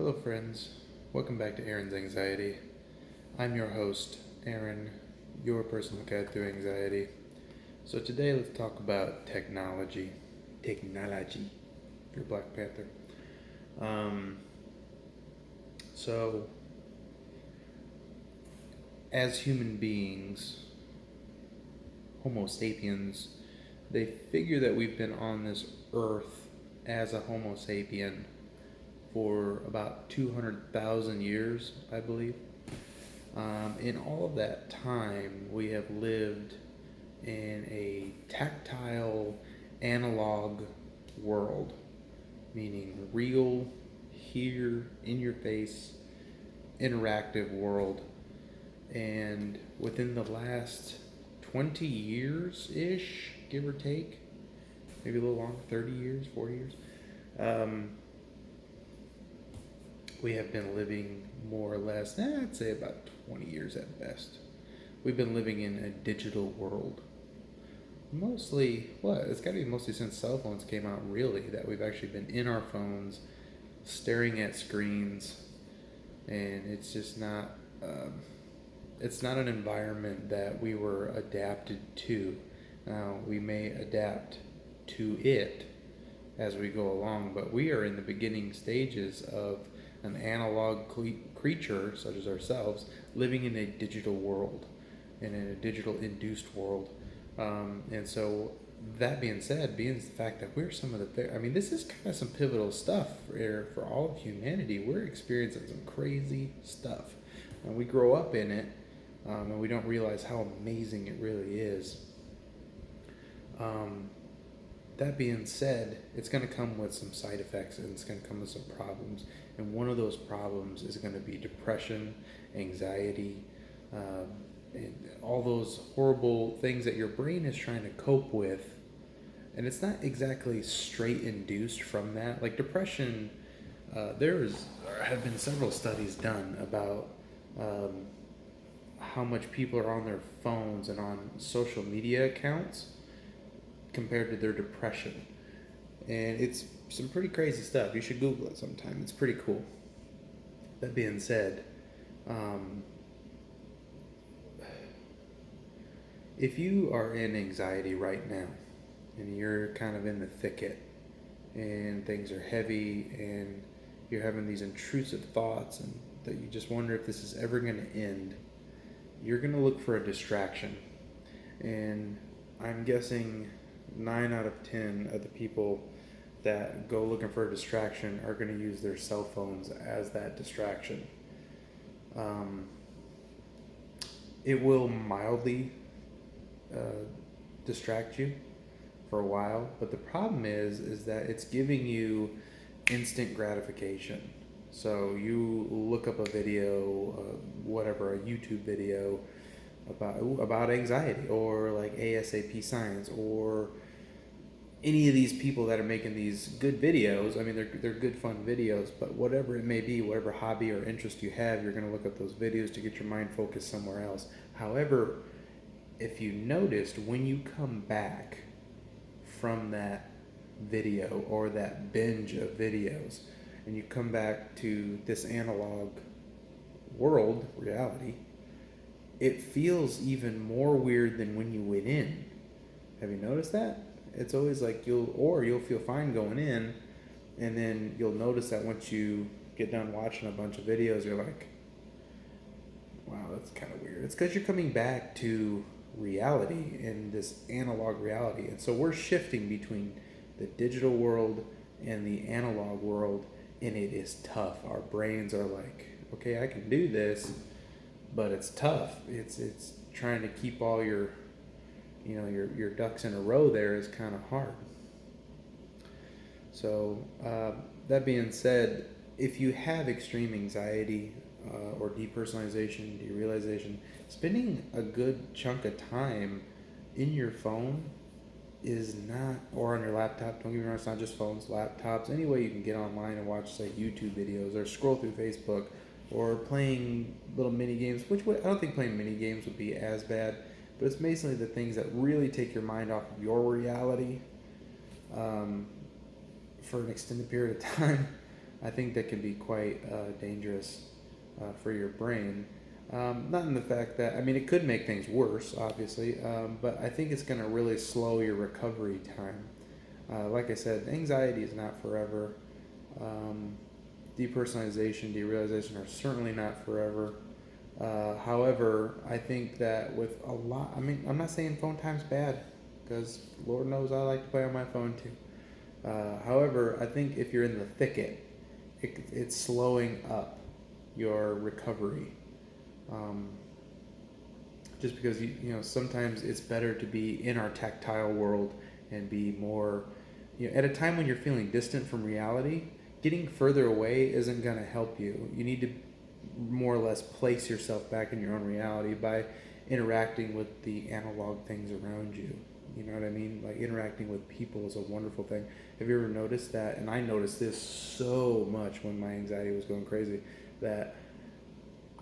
Hello, friends. Welcome back to Aaron's Anxiety. I'm your host, Aaron, your personal guide through anxiety. So, today let's talk about technology. Technology. If you're Black Panther. Um, so, as human beings, Homo sapiens, they figure that we've been on this earth as a Homo sapien for about 200,000 years, I believe. In all of that time, we have lived in a tactile, analog world, meaning real, here, in your face, interactive world. And within the last 20 years ish, give or take, maybe a little longer, 30 years, 40 years, we have been living more or less, I'd say about 20 years at best. We've been living in a digital world. Mostly, it's got to be mostly since cell phones came out, really, that we've actually been in our phones, staring at screens, and it's just not, it's not an environment that we were adapted to. Now, we may adapt to it as we go along, but we are in the beginning stages of an analog creature, such as ourselves, living in a digital world, and in a digital induced world. And so, that being said, being the fact that we're some of this is kind of some pivotal stuff for all of humanity. We're experiencing some crazy stuff. And we grow up in it, and we don't realize how amazing it really is. That being said, it's going to come with some side effects, and it's going to come with some problems. And one of those problems is going to be depression, anxiety, and all those horrible things that your brain is trying to cope with. And it's not exactly straight induced from that. Like depression, there have been several studies done about how much people are on their phones and on social media accounts compared to their depression. And it's some pretty crazy stuff. You should Google it sometime. It's pretty cool. That being said, if you are in anxiety right now and you're kind of in the thicket and things are heavy and you're having these intrusive thoughts and that you just wonder if this is ever going to end, you're going to look for a distraction. And I'm guessing 9 out of 10 of the people that go looking for a distraction are going to use their cell phones as that distraction. It will mildly distract you for a while, but the problem is that it's giving you instant gratification. So you look up a video, a YouTube video about anxiety, or like ASAP Science, or any of these people that are making these good videos. I mean, they're good fun videos, but whatever it may be, whatever hobby or interest you have, you're going to look up those videos to get your mind focused somewhere else. However, if you noticed, when you come back from that video or that binge of videos, and you come back to this analog world, reality, it feels even more weird than when you went in. Have you noticed that? It's always like you'll feel fine going in, and then you'll notice that once you get done watching a bunch of videos, you're like, wow, that's kind of weird. It's because you're coming back to reality in this analog reality. And so we're shifting between the digital world and the analog world, and it is tough. Our brains are like, okay, I can do this, but it's tough. It's trying to keep all your ducks in a row there is kind of hard. So that being said, if you have extreme anxiety or depersonalization, derealization, spending a good chunk of time in your phone is not, or on your laptop, don't get me wrong, it's not just phones, laptops, any way you can get online and watch, say, YouTube videos, or scroll through Facebook, or playing little mini games, I don't think playing mini games would be as bad, but it's basically the things that really take your mind off of your reality for an extended period of time. I think that can be quite dangerous for your brain. Not in the fact that, I mean, it could make things worse, obviously, but I think it's going to really slow your recovery time. Like I said, anxiety is not forever. Um, Depersonalization, derealization are certainly not forever. However, I think that with a lot, I mean, I'm not saying phone time's bad, because Lord knows I like to play on my phone too. However, I think if you're in the thicket, it's slowing up your recovery. Um, just because you know sometimes it's better to be in our tactile world and be more, you know, at a time when you're feeling distant from reality. Getting further away isn't going to help you. You need to more or less place yourself back in your own reality by interacting with the analog things around you. You know what I mean? Like interacting with people is a wonderful thing. Have you ever noticed that? And I noticed this so much when my anxiety was going crazy, that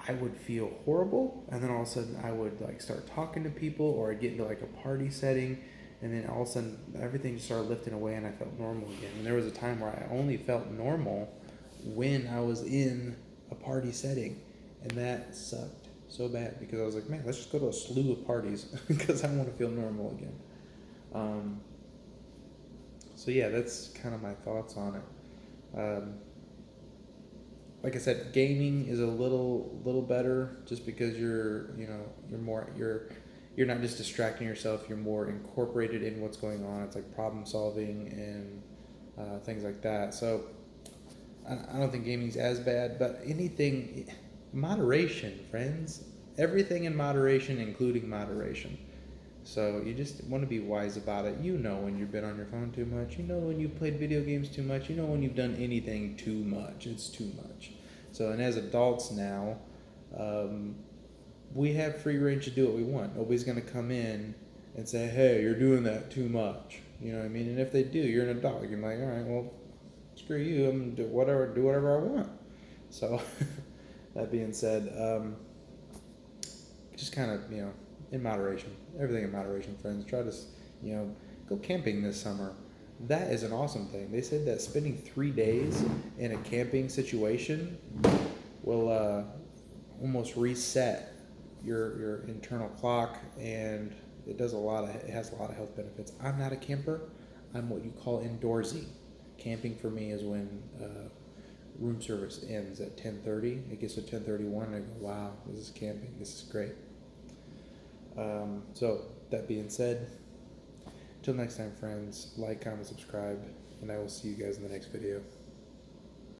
I would feel horrible, and then all of a sudden I would like start talking to people, or I'd get into like a party setting, and then all of a sudden everything just started lifting away, and I felt normal again. And there was a time where I only felt normal when I was in a party setting, and that sucked so bad because I was like, man, let's just go to a slew of parties because I want to feel normal again. Um, so yeah, that's kind of my thoughts on it. Like I said, gaming is a little better just because you're not just distracting yourself. You're more incorporated in what's going on. It's like problem solving and things like that. So I don't think gaming's as bad, but anything, moderation, friends. Everything in moderation, including moderation. So you just want to be wise about it. You know when you've been on your phone too much. You know when you've played video games too much. You know when you've done anything too much. It's too much. So, and as adults now, we have free range to do what we want. Nobody's going to come in and say, hey, you're doing that too much. You know what I mean? And if they do, you're an adult. You're like, all right, well, screw you. I'm going to do whatever I want. So, that being said, just kind of, you know, in moderation. Everything in moderation, friends. Try to, you know, go camping this summer. That is an awesome thing. They said that spending 3 days in a camping situation will almost reset your internal clock, and it has a lot of health benefits. I'm not a camper. I'm what you call indoorsy. Camping for me is when room service ends at 10:30. It gets to 10:31, and I go, wow, this is camping. This is great. So that being said, till next time, friends, like, comment, subscribe, and I will see you guys in the next video.